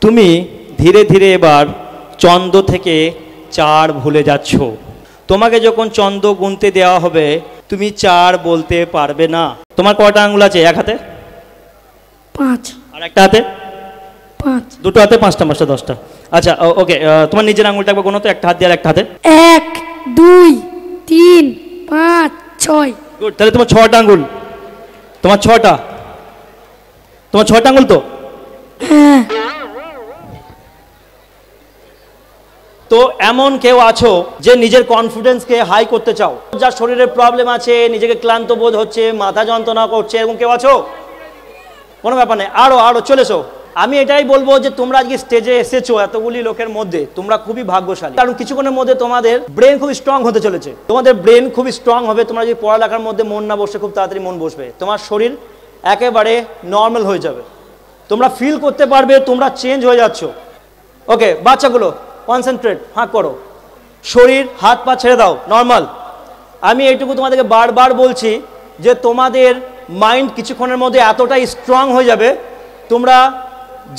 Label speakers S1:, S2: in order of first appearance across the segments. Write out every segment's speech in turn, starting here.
S1: তুমি ধীরে ধীরে এবার চন্দ্র থেকে 4 ভুলে যাচ্ছ। তোমাকে যখন চন্দ্র গুনতে দেওয়া হবে তুমি 4 বলতে পারবে না। তোমার কয়টা আঙ্গুল আছে? এক হাতে
S2: 5,
S1: আর একটা হাতে
S2: 5,
S1: দুটো হাতে 5টা 5টা 10টা। আচ্ছা ওকে, তোমার নিজের আঙ্গুলটা একবার গোনো তো, একটা হাত দিয়ে আর একটা হাতে।
S2: 1, 2, 3, 5, 6।
S1: গুড, তাহলে তোমার 6টা আঙ্গুল। তোমার 6টা আঙ্গুল তো?
S2: হ্যাঁ।
S1: তো এমন কেউ আছো যে নিজের কনফিডেন্সকে হাই করতে চাও, যার শরীরের প্রবলেম আছে, নিজেকে ক্লান্ত বোধ হচ্ছে, মাথা যন্ত্রণা করছে, এরকম কেউ আছো? কোনো ব্যাপার নেই, আরো চলেছো। আমি এটাই বলবো যে তোমরা আজকে স্টেজে এসেছো এতগুলি লোকের মধ্যে, তোমরা খুবই ভাগ্যশালী, কারণ কিছুক্ষণের মধ্যে তোমাদের ব্রেন খুব স্ট্রং হতে চলেছে। তোমাদের ব্রেন খুব স্ট্রং হবে। তোমরা যদি পড়ালেখার মধ্যে মন না বসে, খুব তাড়াতাড়ি মন বসবে। তোমার শরীর একেবারে নর্মাল হয়ে যাবে। তোমরা ফিল করতে পারবে তোমরা চেঞ্জ হয়ে যাচ্ছ। ওকে বাচ্চাগুলো কনসেন্ট্রেট, হাঁ করো, শরীর হাত পা ছেড়ে দাও, নর্মাল। আমি এইটুকু তোমাদেরকে বারবার বলছি যে তোমাদের মাইন্ড কিছুক্ষণের মধ্যে এতটাই স্ট্রং হয়ে যাবে, তোমরা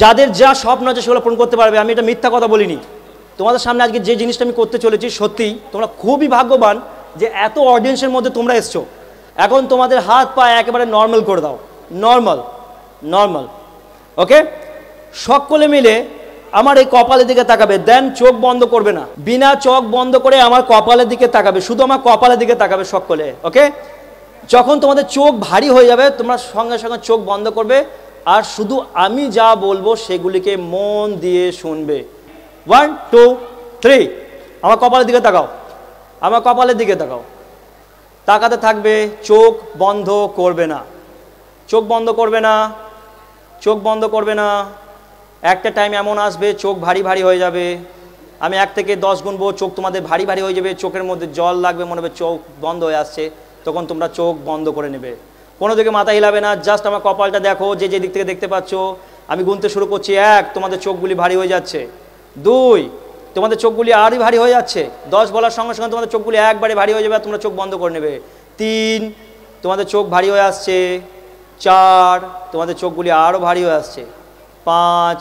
S1: যাদের যা স্বপ্ন আছে সেগুলো পূরণ করতে পারবে। আমি এটা মিথ্যা কথা বলিনি। তোমাদের সামনে আজকে যে জিনিসটা আমি করতে চলেছি, সত্যিই তোমরা খুবই ভাগ্যবান যে এত অডিয়েন্সের মধ্যে তোমরা এসছো। এখন তোমাদের হাত পা একেবারে নর্মাল করে দাও, নর্মাল। ওকে, সকলে মিলে আমার এই কপালের দিকে তাকাবে, দেন চোখ বন্ধ করবে না, বিনা চোখ বন্ধ করে আমার কপালের দিকে তাকাবে, শুধু আমার কপালের দিকে তাকাবে সকলে। ওকে, যখন তোমাদের চোখ ভারী হয়ে যাবে তোমরা সঙ্গে সঙ্গে চোখ বন্ধ করবে আর শুধু আমি যা বলবো সেগুলিকে মন দিয়ে শুনবে। 1, 2, 3, আমার কপালের দিকে তাকাও, আমার কপালের দিকে তাকাও, তাকাতে থাকবে, চোখ বন্ধ করবে না, চোখ বন্ধ করবে না, চোখ বন্ধ করবে না। একটা টাইম এমন আসবে চোখ ভারী ভারী হয়ে যাবে। আমি 1 থেকে 10 গুনবো, চোখ তোমাদের ভারী ভারী হয়ে যাবে, চোখের মধ্যে জল লাগবে, মনে হবে চোখ বন্ধ হয়ে আসছে, তখন তোমরা চোখ বন্ধ করে নেবে। কোনো দিকে মাথা হিলাবে না, জাস্ট আমার কপালটা দেখো, যে দিক থেকে দেখতে পাচ্ছ। আমি গুনতে শুরু করছি। 1, তোমাদের চোখগুলি ভারী হয়ে যাচ্ছে। 2, তোমাদের চোখগুলি আরই ভারী হয়ে যাচ্ছে। 10 বলার সঙ্গে সঙ্গে তোমাদের চোখগুলি একবারে ভারী হয়ে যাবে আর তোমরা চোখ বন্ধ করে নেবে। 3, তোমাদের চোখ ভারী হয়ে আসছে। 4, তোমাদের চোখগুলি আরও ভারী হয়ে আসছে। 5,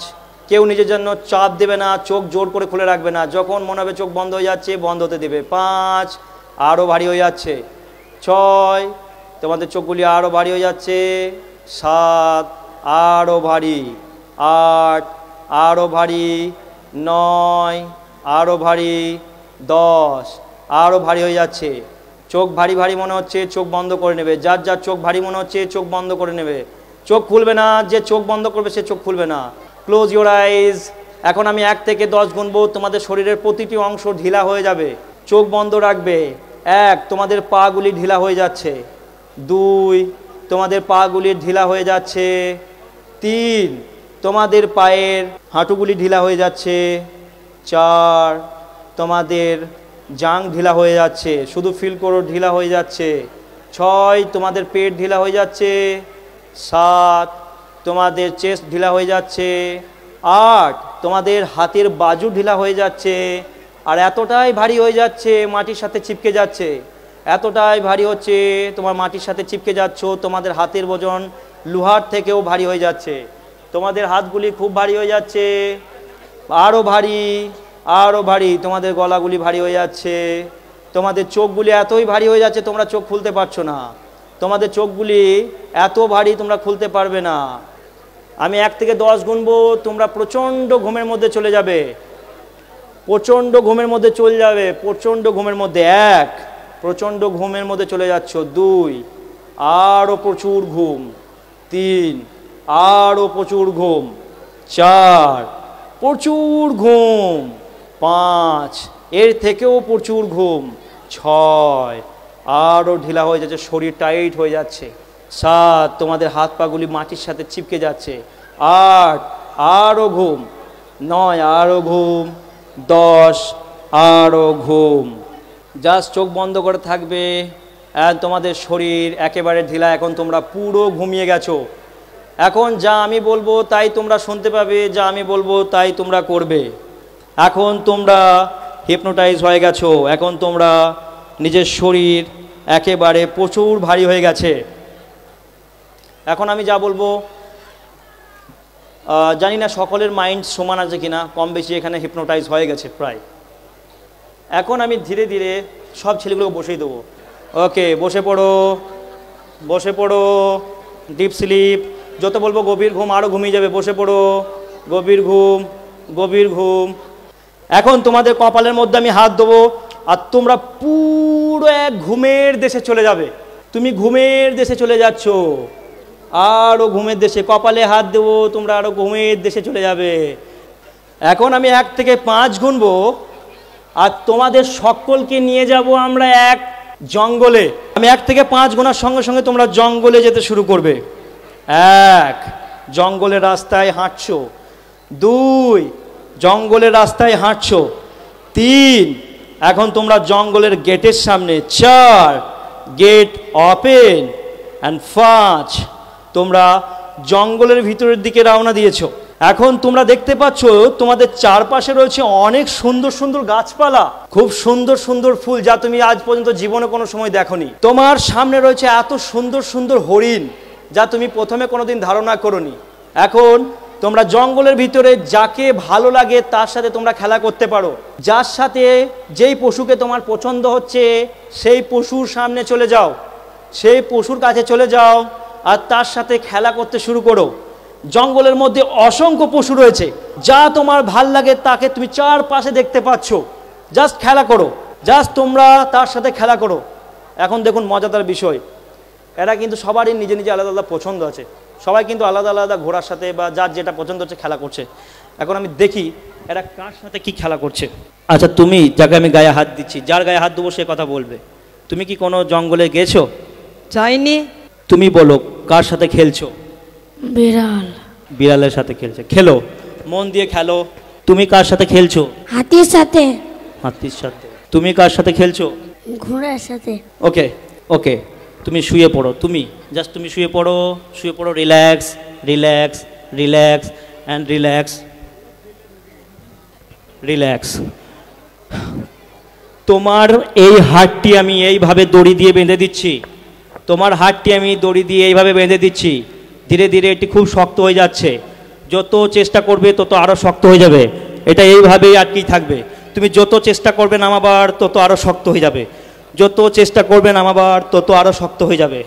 S1: কেউ নিজের জন্য চাপ দেবে না, চোখ জোর করে খুলে রাখবে না, যখন মনে হবে চোখ বন্ধ হয়ে যাচ্ছে বন্ধ হতে দেবে। 5, আরও ভারী হয়ে যাচ্ছে। 6, তোমাদের চোখগুলি আরও ভারী হয়ে যাচ্ছে। 7, আরও ভারী। 8, আরও ভারী। 9, আরও ভারী। 10, আরও ভারী হয়ে যাচ্ছে। চোখ ভারী ভারী মনে হচ্ছে, চোখ বন্ধ করে নেবে। যার যার চোখ ভারী মনে হচ্ছে চোখ বন্ধ করে নেবে, চোখ খুলবে না। যে চোখ বন্ধ করবে সে চোখ খুলবে না। Close your eyes. এখন আমি 1 থেকে 10 গুনবো, তোমাদের শরীরের প্রতিটি অংশ ঢিলা হয়ে যাবে, চোখ বন্ধ রাখবে। 1, তোমাদের পাগুলি ঢিলা হয়ে যাচ্ছে। 2, তোমাদের পাগুলি ঢিলা হয়ে যাচ্ছে। 3, তোমাদের পায়ের হাঁটুগুলি ঢিলা হয়ে যাচ্ছে। 4, তোমাদের জাং ঢিলা হয়ে যাচ্ছে, শুধু ফিল করো ঢিলা হয়ে যাচ্ছে। 6, তোমাদের পেট ঢিলা হয়ে যাচ্ছে। 7, তোমাদের চেস্ট ঢিলা হয়ে যাচ্ছে। 8, তোমাদের হাতের বাজু ঢিলা হয়ে যাচ্ছে। আর এতটাই ভারী হয়ে যাচ্ছে মাটির সাথে চিপকে যাচ্ছে, এতটাই ভারী হচ্ছে তোমার মাটির সাথে চিপকে যাচ্ছ, তোমাদের হাতের ওজন লোহার থেকেও ভারী হয়ে যাচ্ছে। তোমাদের হাতগুলি খুব ভারী হয়ে যাচ্ছে, আরও ভারী, আরও ভারী। তোমাদের গলাগুলি ভারী হয়ে যাচ্ছে। তোমাদের চোখগুলি এতই ভারী হয়ে যাচ্ছে তোমরা চোখ খুলতে পারছো না। তোমাদের চোখগুলি এত ভারী তোমরা খুলতে পারবে না। আমি 1 থেকে 10 গুনবো, তোমরা প্রচণ্ড ঘুমের মধ্যে চলে যাবে, প্রচণ্ড ঘুমের মধ্যে চলে যাবে, প্রচণ্ড ঘুমের মধ্যে। 1, প্রচণ্ড ঘুমের মধ্যে চলে যাচ্ছ। 2, আরও প্রচুর ঘুম। 3, আরও প্রচুর ঘুম। 4, প্রচুর ঘুম। 5, এর থেকেও প্রচুর ঘুম। 6, আরও ঢিলা হয়ে যাচ্ছে, শরীর টাইট হয়ে যাচ্ছে। 7, তোমাদের হাত পাগুলি মাটির সাথে চিপকে যাচ্ছে। 8, আরও ঘুম। 9, আরও ঘুম। 10, আরও ঘুম। জাস্ট চোখ বন্ধ করে থাকবে, তোমাদের শরীর একেবারে ঢিলা। এখন তোমরা পুরো ঘুমিয়ে গেছো। এখন যা আমি বলবো তাই তোমরা শুনতে পাবে, যা আমি বলবো তাই তোমরা করবে। এখন তোমরা হিপনোটাইজ হয়ে গেছো। এখন তোমরা নিজের শরীর একেবারে প্রচুর ভারী হয়ে গেছে। এখন আমি যা বলবো জানি না সকলের মাইন্ড সমান আছে কিনা, কম বেশি এখানে হিপনোটাইজ হয়ে গেছে প্রায়। এখন আমি ধীরে ধীরে সব ছেলেগুলোকে বসেই দেবো। ওকে, বসে পড়ো, বসে পড়ো, ডিপ স্লিপ। যত বলবো গভীর ঘুম, আরও ঘুমিয়ে যাবে। বসে পড়ো, গভীর ঘুম, গভীর ঘুম। এখন তোমাদের কপালের মধ্যে আমি হাত দেবো, আর তোমরা পুরো এক ঘুমের দেশে চলে যাবে। তুমি ঘুমের দেশে চলে যাচ্ছ, আরও ঘুমের দেশে। কপালে হাত দেবো, তোমরা আরও ঘুমের দেশে চলে যাবে। এখন আমি 1 থেকে 5 গুনবো, আর তোমাদের সকলকে নিয়ে যাব আমরা এক জঙ্গলে। আমি 1 থেকে 5 গোনার সঙ্গে সঙ্গে তোমরা জঙ্গলে যেতে শুরু করবে। 1, জঙ্গলের রাস্তায় হাঁটছো। 2, জঙ্গলের রাস্তায় হাঁটছো। 3, এখন তোমরা জঙ্গলের গেটের সামনে। 4, গেট ওপেন। অ্যান্ড 5, তোমরা জঙ্গলের ভিতরের দিকে রওনা দিয়েছো। এখন তোমরা দেখতে পাচ্ছ তোমাদের চারপাশে রয়েছে অনেক সুন্দর সুন্দর গাছপালা, খুব সুন্দর সুন্দর ফুল, যা তুমি আজ পর্যন্ত জীবনে কোনো সময় দেখোনি। তোমার সামনে রয়েছে এত সুন্দর সুন্দর হরিণ, যা তুমি প্রথমে কোনোদিন ধারণা করোনি। এখন তোমরা জঙ্গলের ভিতরে যাকে ভালো লাগে তার সাথে তোমরা খেলা করতে পারো। যার সাথে যেই পশুকে তোমার পছন্দ হচ্ছে সেই পশুর সামনে চলে যাও, সেই পশুর কাছে চলে যাও, আর তার সাথে খেলা করতে শুরু করো। জঙ্গলের মধ্যে অসংখ্য পশু রয়েছে, যা তোমার ভাল লাগে তাকে তুমি চারপাশে দেখতে পাচ্ছ। জাস্ট খেলা করো, জাস্ট তোমরা তার সাথে খেলা করো। এখন দেখুন মজাদার বিষয়, এরা কিন্তু সবারই নিজে নিজে আলাদা আলাদা পছন্দ আছে। সবাই কিন্তু আলাদা আলাদা ঘোড়ার সাথে বা যার যেটা পছন্দ হচ্ছে খেলা করছে। এখন আমি দেখি এরা কার সাথে কি খেলা করছে। আচ্ছা, তুমি যাকে আমি গায়ে হাত দিচ্ছি, যার গায়ে হাত দেবো সে কথা বলবে। তুমি কি কোনো জঙ্গলে গেছো?
S3: যাইনি।
S1: তুমি বলো কার সাথে খেলছো?
S2: বিড়াল।
S1: বিড়ালের সাথে খেলছে। খেলো, মন দিয়ে খেলো। তুমি কার সাথে খেলছো?
S2: হাতির সাথে।
S1: হাতির সাথে। তুমি কার সাথে খেলছো?
S2: ঘোড়ার সাথে।
S1: ওকে ওকে, তুমি শুয়ে পড়ো। তুমি জাস্ট তুমি শুয়ে পড়ো, শুয়ে পড়ো। Relax relax relax and relax relax. তোমার এই হাতটি আমি এইভাবে দড়ি দিয়ে বেঁধে দিচ্ছি। তোমার হাতটি আমি দড়ি দিয়ে এইভাবে বেঁধে দিচ্ছি। ধীরে ধীরে এটি খুব শক্ত হয়ে যাচ্ছে। যত চেষ্টা করবে তত আরও শক্ত হয়ে যাবে। এটা এইভাবেই আটকেই থাকবে। তুমি যত চেষ্টা করবে নামাবার তত আরও শক্ত হয়ে যাবে। যত চেষ্টা করবে নামাবার তত আরও শক্ত হয়ে যাবে।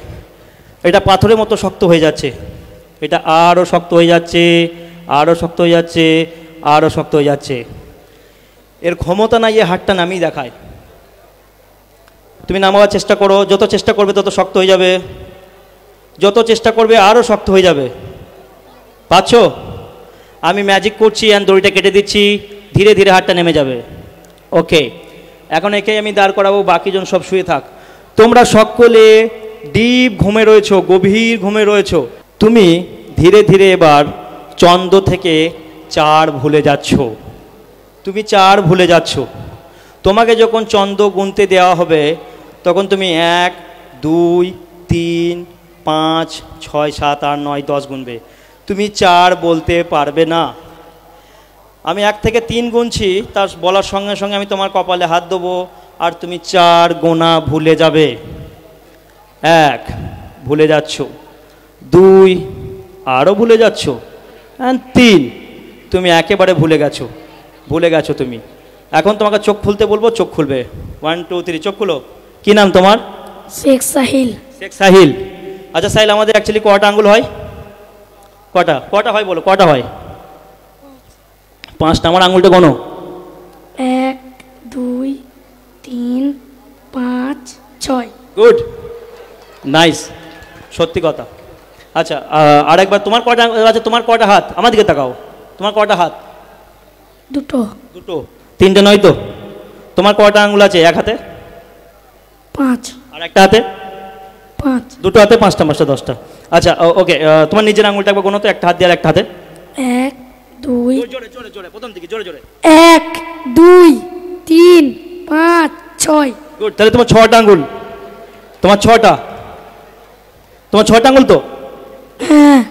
S1: এটা পাথরের মতো শক্ত হয়ে যাচ্ছে। এটা আরও শক্ত হয়ে যাচ্ছে, আরও শক্ত হয়ে যাচ্ছে, আরও শক্ত হয়ে যাচ্ছে। এর ক্ষমতা নাই এ হাতটা নামিয়ে দেখায়। তুমি নামাবার চেষ্টা করো, যত চেষ্টা করবে তত শক্ত হয়ে যাবে। যত চেষ্টা করবে আরও শক্ত হয়ে যাবে। পাচ্ছ? আমি ম্যাজিক করছি অ্যান্ড দড়িটা কেটে দিচ্ছি। ধীরে ধীরে হাতটা নেমে যাবে। ওকে, এখন একেই আমি দাঁড় করাবো, বাকিজন সব শুয়ে থাক। তোমরা সকলে ডিপ ঘুমে রয়েছো, গভীর ঘুমে রয়েছো। তুমি ধীরে ধীরে এবার চন্দ্র থেকে 4 ভুলে যাচ্ছ। তুমি 4 ভুলে যাচ্ছ। তোমাকে যখন চন্দ্র গুনতে দেওয়া হবে তখন তুমি 1, 2, 3, 5, 6, 7, 8, 9, 10 গুনবে। তুমি 4 বলতে পারবে না। আমি 1 থেকে 3 গুনছি, তার বলার সঙ্গে সঙ্গে আমি তোমার কপালে হাত দেবো, আর তুমি 4 গোনা ভুলে যাবে। 1, ভুলে যাচ্ছ। 2, আরও ভুলে যাচ্ছ। 3, তুমি একেবারে ভুলে গেছো। ভুলে গেছো তুমি। এখন তোমাকে চোখ খুলতে বলবো, চোখ খুলবে। 1, 2, 3, চোখ খুলো। কি নাম তোমার?
S2: শেখ সাহিল।
S1: শেখ সাহিল। আচ্ছা সাহিল, আমাদের অ্যাকচুয়ালি কটা আঙ্গুল হয়? কটা কটা হয় বলো, কটা হয়? 5টা। আমার আঙুলটা গোনো।
S2: 1, 2, 3, 5, 6।
S1: গুড, নাইস, সত্যি কথা। আচ্ছা, আরেকবার তোমার কটা আচ্ছা তোমার কটা হাত? আমার দিকে তাকাও। তোমার কটা হাত?
S2: দুটো।
S1: দুটো। 3টে নয় তো? তোমার কটা আঙুল আছে এক হাতে?
S2: 5।
S1: আর একটা হাতে?
S2: 5।
S1: দুটো হাতে 5টা 5টা 10টা। আচ্ছা ওকে, তোমার নিজের আঙুলটা একবার গোনো তো, একটা হাত দিয়ে আর একটা হাতে।
S2: 1, 2।
S1: জোরে জোরে জোরে, প্রথম দিকে জোরে জোরে।
S2: 1, 2, 3, 5, 6।
S1: গুড, তাহলে তোমার 6টা আঙুল। তোমার 6টা। তোমার 6টা আঙুল তো?
S2: হ্যাঁ।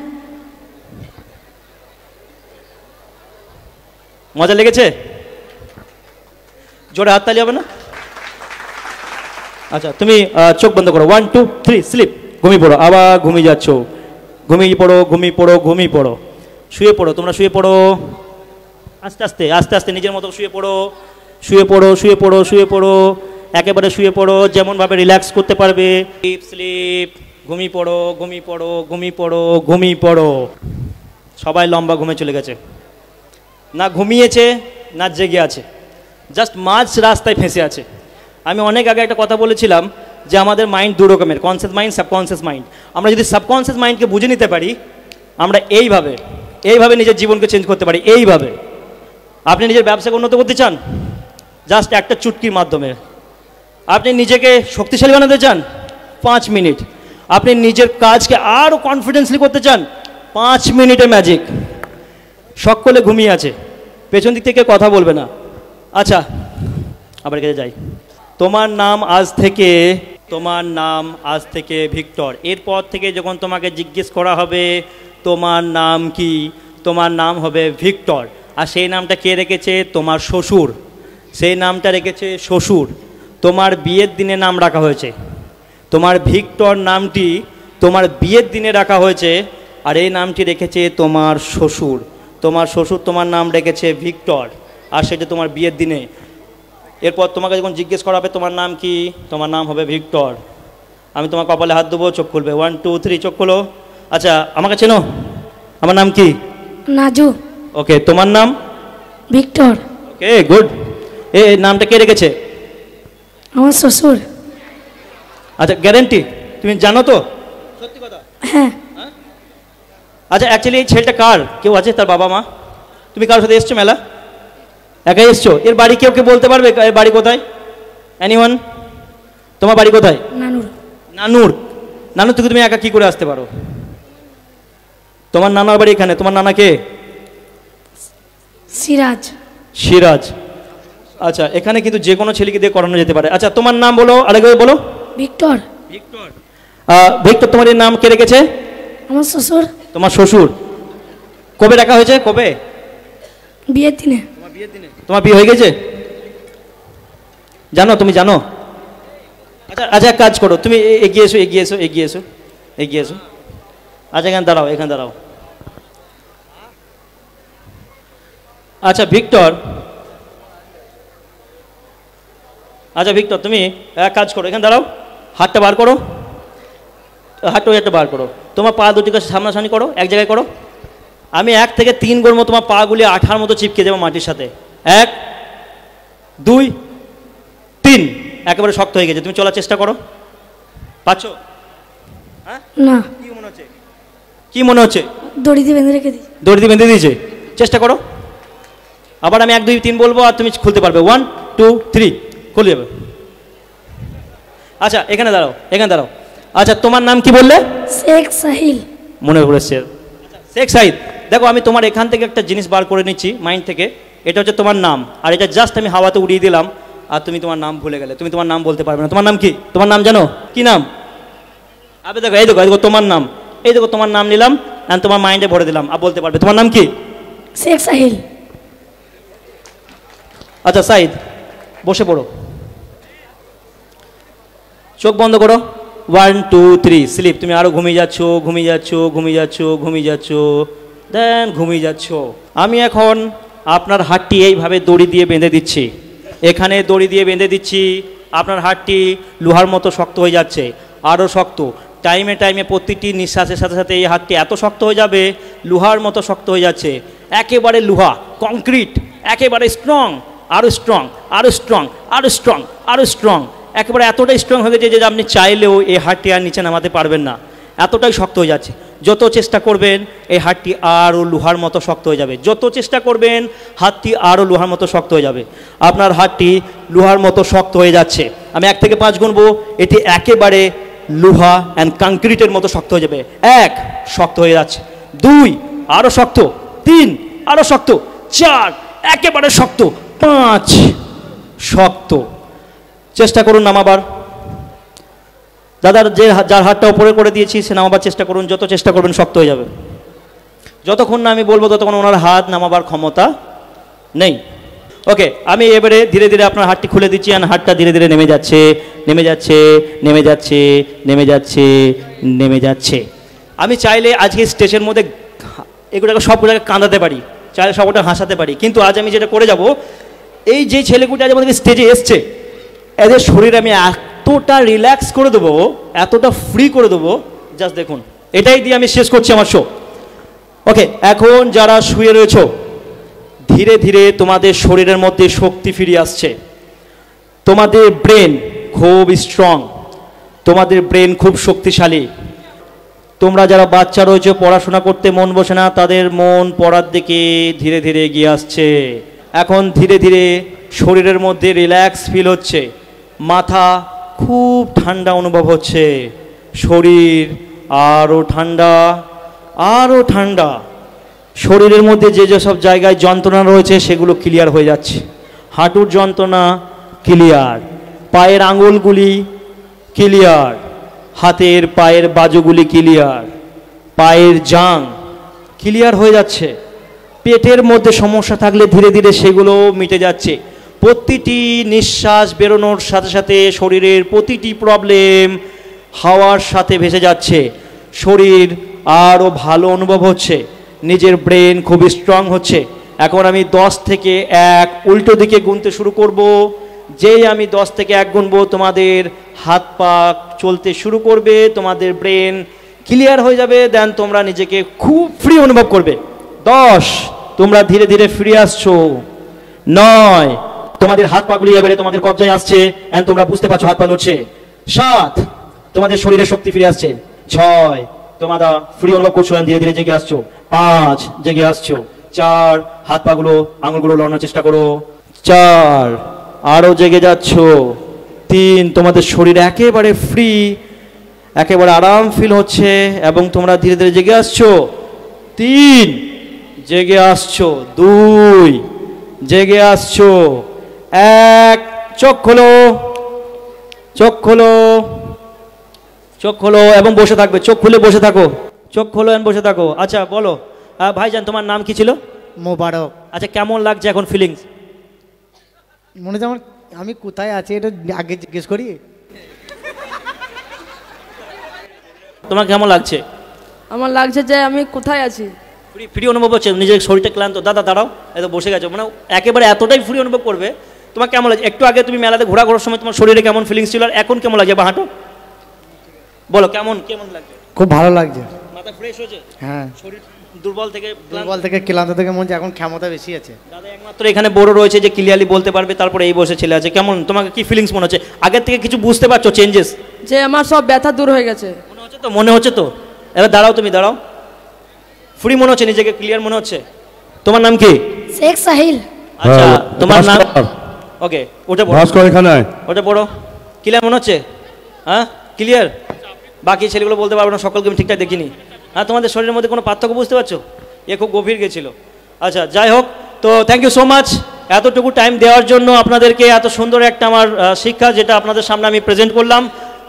S1: মজা লেগেছে? জোরে হাততালি হবে না? আচ্ছা, তুমি চোখ বন্ধ করো। 1, 2, 3, স্লিপ। ঘুমিয়ে পড়ো। আবার ঘুমিয়ে যাচ্ছ। ঘুমিয়ে পড়ো, ঘুমিয়ে পড়ো, ঘুমিয়ে পড়ো। শুয়ে পড়ো, তোমরা শুয়ে পড়ো, আস্তে আস্তে আস্তে আস্তে নিজের মতো শুয়ে পড়ো, শুয়ে পড়ো, শুয়ে পড়ো, শুয়ে পড়ো, একেবারে শুয়ে পড়ো, যেমনভাবে রিল্যাক্স করতে পারবে। স্লিপ স্লিপ, ঘুমিয়ে পড়ো, ঘুমিয়ে পড়ো, ঘুমিয়ে পড়ো, ঘুমিয়ে পড়ো। সবাই লম্বা ঘুমে চলে গেছে, না ঘুমিয়েছে না জেগে আছে, জাস্ট মাঝ রাস্তায় ফেঁসে আছে। আমি অনেক আগে একটা কথা বলেছিলাম যে আমাদের মাইন্ড দু রকমের, কনসিয়াস মাইন্ড, সাবকনসিয়াস মাইন্ড। আমরা যদি সাবকনসিয়াস মাইন্ডকে বুঝে নিতে পারি, আমরা এইভাবে এইভাবে নিজের জীবনকে চেঞ্জ করতে পারি। এইভাবে আপনি নিজের ব্যবসাকে উন্নত করতে চান, জাস্ট একটা চুটকির মাধ্যমে। আপনি নিজেকে শক্তিশালী বানাতে চান, 5 মিনিট। আপনি নিজের কাজকে আরও কনফিডেন্সলি করতে চান, 5 মিনিটের ম্যাজিক। সকলে ঘুমিয়ে আছে, পেছন দিক থেকে কথা বলবে না। আচ্ছা, আবার এখানে যাই। তোমার নাম আজ থেকে ভিক্টর। এরপর থেকে যখন তোমাকে জিজ্ঞেস করা হবে তোমার নাম কি, তোমার নাম হবে ভিক্টর। আর সেই নামটা কে রেখেছে? তোমার শ্বশুর। সেই নামটা রেখেছে শ্বশুর। তোমার বিয়ের দিনে নাম রাখা হয়েছে, তোমার ভিক্টর নামটি তোমার বিয়ের দিনে রাখা হয়েছে, আর এই নামটি রেখেছে তোমার শ্বশুর। তোমার শ্বশুর তোমার নাম রেখেছে ভিক্টর, আর সেটা তোমার বিয়ের দিনে। এরপর তোমাকে যখন জিজ্ঞেস করা হবে তোমার নাম কি, তোমার নাম হবে ভিক্টর। আমি তোমার কপালে হাত দেবো, চোখ খুলবে, 1 2 3, চোখ খোলো। আচ্ছা, আমাকে চেনো? আমার নাম কি?
S2: নাজু।
S1: ওকে, তোমার নাম?
S2: ভিক্টর।
S1: ওকে, গুড। এই নামটা কে রেখেছে?
S2: আমার শ্বশুর।
S1: আচ্ছা, গ্যারেন্টি? তুমি জানো তো? সত্যি কথা?
S2: হ্যাঁ।
S1: আচ্ছা, অ্যাকচুয়ালি এই ছেলেটা কার? কেউ আছে তার বাবা মা? তুমি কারোর সাথে এসছো মেলা? একাই এসছো? এর বাড়ি কেউ কে বলতে পারবে এর বাড়ি কোথায়? এনিওয়ান? তোমার বাড়ি কোথায়?
S2: নানুর।
S1: নানুর? নানুর থেকে তুমি একা কি করে আসতে পারো? তোমার নানার বাড়ি এখানে। তোমার নানা কে?
S2: সিরাজ।
S1: সিরাজ। আচ্ছা, এখানে কিন্তু যে কোনো ছেলেকে দিয়ে করানো যেতে পারে। আচ্ছা, তোমার নাম বলো, আরেকবার বলো।
S2: ভিক্টর।
S1: ভিক্টর। ভিক্টর, তোমার এই নাম কে রেখেছে?
S2: আমার শ্বশুর।
S1: তোমার শ্বশুর। কবে রাখা হয়েছে? কবে?
S2: বিয়ের দিনে।
S1: তোমার বিয়ের দিনে। তোমার বিয়ে হয়ে গেছে? জানো? তুমি জানো? আচ্ছা আচ্ছা, এক কাজ করো, তুমি এগিয়ে এসো, এগিয়ে এসো, এগিয়ে এসো, এগিয়ে এসো। আচ্ছা, এখানে দাঁড়াও, এখানে দাঁড়াও। আচ্ছা ভিক্টর, আচ্ছা ভিক্টর, তুমি এক কাজ করো, এখানে দাঁড়াও, হাতটা বার করো, হাতটা ওই একটা বার করো, তোমার পা দুটিকে সামনাসামনি করো, এক জায়গায় করো। আমি 1 থেকে 3 করবো, তোমার পাগুলি আঠার মতো চিপকে যাবো মাটির সাথে। 1 2 3। একেবারে শক্ত হয়ে গেছে, তুমি চলার চেষ্টা করো। পাচ্ছো? হ্যাঁ?
S2: না।
S1: কি মনে হচ্ছে? কি মনে হচ্ছে?
S2: দড়ি দিয়ে বেঁধে রেখে দিই।
S1: দড়ি দিয়ে বেঁধে দিয়েছে? চেষ্টা করো। আবার আমি 1 2 3 বলবো, আর তুমি খুলতে পারবে। 1 2 3, খুলে যাবে। আচ্ছা, এখানে দাঁড়াও, এখানে দাঁড়াও। আচ্ছা, তোমার নাম কি বললে?
S2: শেখ সাহিল।
S1: মনে পড়েছে, শেখ সাহিদ। দেখো, আমি তোমার এখান থেকে একটা জিনিস বার করে নিচ্ছি মাইন্ড থেকে। এটা হচ্ছে তোমার নাম, আর এটা জাস্ট আমি হাওয়াতে উড়িয়ে দিলাম, আর তুমি তোমার নাম ভুলে গেলে। তুমি তোমার নাম বলতে পারবে না। তোমার নাম কি? তোমার নাম জানো? কি নাম? আবে দেখো, এই দেখো, এই দেখো তোমার নাম, এই দেখো তোমার নাম নিলাম, আর তোমার মাইন্ডে ভরে দিলাম, আর বলতে পারবে। তোমার নাম কি?
S2: শেখ সাহিল।
S1: আচ্ছা সাহিদ, বসে পড়ো, চোখ বন্ধ করো। 1 2 3, স্লিপ। তুমি আরো ঘুমিয়ে যাচ্ছ, ঘুমিয়ে যাচ্ছ, ঘুমিয়ে যাচ্ছ, ঘুমিয়ে যাচ্ছ, দেন ঘুমিয়ে যাচ্ছ। আমি এখন আপনার হাতটি এইভাবে দড়ি দিয়ে বেঁধে দিচ্ছি, এখানে দড়ি দিয়ে বেঁধে দিচ্ছি। আপনার হাতটি লোহার মতো শক্ত হয়ে যাচ্ছে, আরও শক্ত। টাইমে টাইমে প্রতিটি নিঃশ্বাসের সাথে সাথে এই হাতটি এত শক্ত হয়ে যাবে, লোহার মতো শক্ত হয়ে যাচ্ছে, একেবারে লোহা, কংক্রিট, একেবারে স্ট্রং, আরও স্ট্রং, আরও স্ট্রং, আরও স্ট্রং, আরও স্ট্রং, একেবারে এতটাই স্ট্রং হয়ে গেছে যে আপনি চাইলেও এই হাতটি আর নিচে নামাতে পারবেন না, এতটাই শক্ত হয়ে যাচ্ছে। যত চেষ্টা করবেন এই হাতটি আরও লোহার মতো শক্ত হয়ে যাবে, যত চেষ্টা করবেন হাতটি আরও লোহার মতো শক্ত হয়ে যাবে। আপনার হাতটি লোহার মতো শক্ত হয়ে যাচ্ছে। আমি 1 থেকে 5 গুনবো, এটি একেবারে লোহা অ্যান্ড কংক্রিটের মতো শক্ত হয়ে যাবে। 1, শক্ত হয়ে যাচ্ছে। 2, আরও শক্ত। 3, আরও শক্ত। 4, একেবারে শক্ত। 5, শক্ত। চেষ্টা করুন নামাবার। দাদার যার হাতটা ওপরে করে দিয়েছি সে নামাবার চেষ্টা করুন, যত চেষ্টা করবেন শক্ত হয়ে যাবে। যতক্ষণ না আমি বলবো ততক্ষণ ওনার হাত নামাবার ক্ষমতা নেই। ওকে, আমি এবারে ধীরে ধীরে আপনার হাতটি খুলে দিচ্ছি, আর হাতটা ধীরে ধীরে নেমে যাচ্ছে, নেমে যাচ্ছে, নেমে যাচ্ছে, নেমে যাচ্ছে, নেমে যাচ্ছে। আমি চাইলে আজকে স্টেজের মধ্যে এগুলোকে সবগুলোকে কাঁদাতে পারি, চাইলে সবটা হাসাতে পারি। কিন্তু আজ আমি যেটা করে যাব, এই যে ছেলেগুলো আজ আমাদের স্টেজে এসছে, এদের শরীর আমি এতটা রিল্যাক্স করে দেবো, এতটা ফ্রি করে দেবো, জাস্ট দেখুন। এটাই দিয়ে আমি শেষ করছি আমার শো। ওকে, এখন যারা শুয়ে রয়েছো, ধীরে ধীরে তোমাদের শরীরের মধ্যে শক্তি ফিরে আসছে। তোমাদের ব্রেন খুব স্ট্রং, তোমাদের ব্রেন খুব শক্তিশালী। তোমরা যারা বাচ্চা রয়েছে, পড়াশোনা করতে মন বসে না, তাদের মন পড়ার দিকে ধীরে ধীরে এগিয়ে আসছে। এখন ধীরে ধীরে শরীরের মধ্যে রিল্যাক্স ফিল হচ্ছে, মাথা খুব ঠান্ডা অনুভব হচ্ছে, শরীর আরও ঠান্ডা, আরও ঠান্ডা। শরীরের মধ্যে যে যেসব জায়গায় যন্ত্রণা রয়েছে সেগুলো ক্লিয়ার হয়ে যাচ্ছে। হাঁটুর যন্ত্রণা ক্লিয়ার, পায়ের আঙুলগুলি ক্লিয়ার, হাতের পায়ের বাজুগুলি ক্লিয়ার, পায়ের জাং ক্লিয়ার হয়ে যাচ্ছে। পেটের মধ্যে সমস্যা থাকলে ধীরে ধীরে সেগুলো মিটে যাচ্ছে। প্রতিটি নিঃশ্বাস বেরোনোর সাথে সাথে শরীরের প্রতিটি প্রবলেম হাওয়ার সাথে ভেসে যাচ্ছে। শরীর আরও ভালো অনুভব হচ্ছে, নিজের ব্রেন খুব স্ট্রং হচ্ছে। এখন আমি 10 থেকে 1 উল্টো দিকে গুনতে শুরু করব। যেই আমি 10 থেকে 1 গুনবো, তোমাদের হাত পা চলতে শুরু করবে, তোমাদের ব্রেন ক্লিয়ার হয়ে যাবে, দেন তোমরা নিজেকে খুব ফ্রি অনুভব করবে। 10, তোমরা ধীরে ধীরে ফিরে আসছো। 9, তোমাদের হাত পা গুলিয়ে বেড়ে তোমাদের কবজায় আসছে, এন্ড তোমরা বুঝতে পারছো হাত পা নড়ছে। 7, তোমাদের শরীরে শক্তি ফিরে আসছে। 6, তোমরা ফ্রি অনুভব করছো, ধীরে ধীরে জেগে আসছো। 5, জেগে আসছো। 4, হাত পা গুলো আঙুলগুলো লড়ানোর চেষ্টা করো। 4, আরো জেগে যাচ্ছ। 3, তোমাদের শরীর একেবারে ফ্রি, একেবারে আরাম ফিল হচ্ছে এবং তোমরা ধীরে ধীরে জেগে আসছো। 3, জেগে আসছো। 2, জেগে আসছো। 1, চোখ খোলো, চোখ খোলো, চোখ খোলো এবং বসে থাকবে। চোখ খুলে বসে থাকো, চোখ খোলো এবং বসে থাকো। আচ্ছা বলো ভাইজান, তোমার নাম কি ছিল?
S3: মোবারক।
S1: আচ্ছা, কেমন লাগছে এখন ফিলিংস?
S3: মনে হচ্ছে আমি কোথায় আছি এটা আগে জিজ্ঞেস করি।
S1: তোমার কেমন লাগছে?
S4: আমার লাগছে যে আমি কোথায় আছি,
S1: ফ্রি ফ্রি অনুভব হচ্ছে, নিজের শরীরটা ক্লান্ত। দাদা দাঁড়াও, এত বসে গেছো, মানে একেবারে এতটাই ফ্রি অনুভব করবে। তোমার কেমন লাগছে? একটু আগে তুমি মেলাতে ঘোরাঘোরার সময় তোমার শরীরে কেমন ফিলিংস ছিল, আর এখন কেমন লাগছে? বা হাঁটো, বলো কেমন কেমন লাগছে?
S3: খুব ভালো লাগছে।
S1: মাথা ফ্রেশ হয়েছে?
S3: হ্যাঁ।
S1: শরীর দুর্বল থেকে
S3: ক্লান্ত থেকে মনে হচ্ছে এখন ক্ষমতা বেশি আছে।
S1: দাদা একমাত্র এখানে বড় রয়েছে যে ক্লিয়ারলি বলতে পারবে, তারপরে এই বসে ছেলে আছে। কেমন তোমাকে কি ফিলিংস মনে হচ্ছে? আগের থেকে কিছু বুঝতে পারছো চেঞ্জেস?
S4: যে আমার সব ব্যথা দূর হয়ে গেছে
S1: মনে হচ্ছে তো? মনে হচ্ছে তো? এবার দাঁড়াও, তুমি দাঁড়াও। ফ্রি মনে হচ্ছে, নিজেকে ক্লিয়ার মনে হচ্ছে। তোমার নাম কি?
S2: শেখ সাহিল।
S1: আচ্ছা, তোমার নাম? ওকে, ওটা পড়ো,
S5: এখানে
S1: ওটা পড়ো। ক্লিয়ার মনে হচ্ছে? হ্যাঁ, ক্লিয়ার। বাকি ছেলেগুলো বলতে পারবো না, সকলকে আমি ঠিকঠাক দেখিনি। হ্যাঁ, তোমাদের শরীরের মধ্যে কোনো পার্থক্য বুঝতে পারছো? এ খুব গভীর গেছিল। আচ্ছা, যাই হোক, তো থ্যাংক ইউ সো মাচ এতটুকু টাইম দেওয়ার জন্য আপনাদেরকে। এত সুন্দর একটা আমার শিক্ষা যেটা আপনাদের সামনে আমি প্রেজেন্ট করলাম,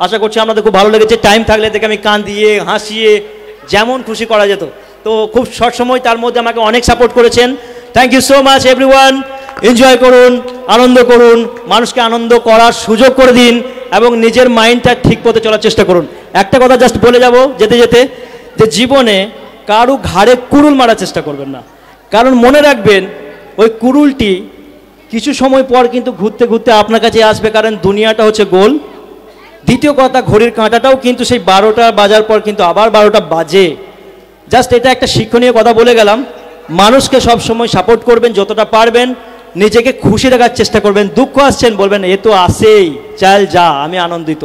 S1: আশা করছি আপনাদের খুব ভালো লেগেছে। টাইম থাকলে দেখে আমি কান দিয়ে হাসিয়ে যেমন খুশি করা যেত, তো খুব শর্ট সময় তার মধ্যে আমাকে অনেক সাপোর্ট করেছেন। Thank you so much everyone. Enjoy করুন, আনন্দ করুন, মানুষকে আনন্দ করার সুযোগ করে দিন এবং নিজের মাইন্ডটা ঠিক পথে চলার চেষ্টা করুন। একটা কথা জাস্ট বলে যাব যেতে যেতে, যে জীবনে কারু ঘাড়ে কুড়ুল মারার চেষ্টা করবেন না, কারণ মনে রাখবেন ওই কুড়ুলটি কিছু সময় পর কিন্তু ঘুরতে ঘুরতে আপনার কাছে আসবে, কারণ দুনিয়াটা হচ্ছে গোল। দ্বিতীয় কথা, ঘড়ির কাঁটাটাও কিন্তু সেই 12টা বাজার পর কিন্তু আবার 12টা বাজে। জাস্ট এটা একটা শিক্ষণীয় কথা বলে গেলাম। মানুষকে সব সময় সাপোর্ট করবেন যতটা পারবেন, নিজেকে খুশি রাখার চেষ্টা করবেন। দুঃখ আসছেন, বলবেন এ তো আসেই, চাল যা, আমি আনন্দিত।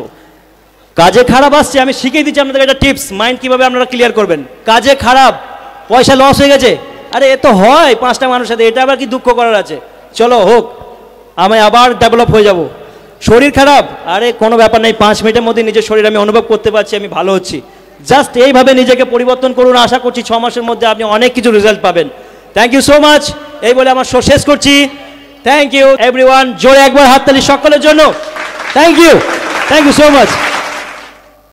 S1: কাজে খারাপ আসছে, আমি শিখিয়ে দিচ্ছি আপনাদের একটা টিপস, মাইন্ড কিভাবে আপনারা ক্লিয়ার করবেন। কাজে খারাপ, পয়সা লস হয়ে গেছে, আরে এ তো হয় 5টা মানুষের সাথে, এটা আবার কি দুঃখ করার আছে, চলো হোক, আমি আবার ডেভেলপ হয়ে যাব। শরীর খারাপ, আরে কোনো ব্যাপার নেই, 5 মিনিটের মধ্যে নিজের শরীর আমি অনুভব করতে পারছি আমি ভালো হচ্ছি। জাস্ট এইভাবে নিজেকে পরিবর্তন করুন, আশা করছি 6 মাসের মধ্যে আপনি অনেক কিছু রেজাল্ট পাবেন। Thank you so much. এই বলে আমার শো শেষ করছি। Thank you everyone. জোরে একবার হাততালি সকলের জন্য। Thank you so much.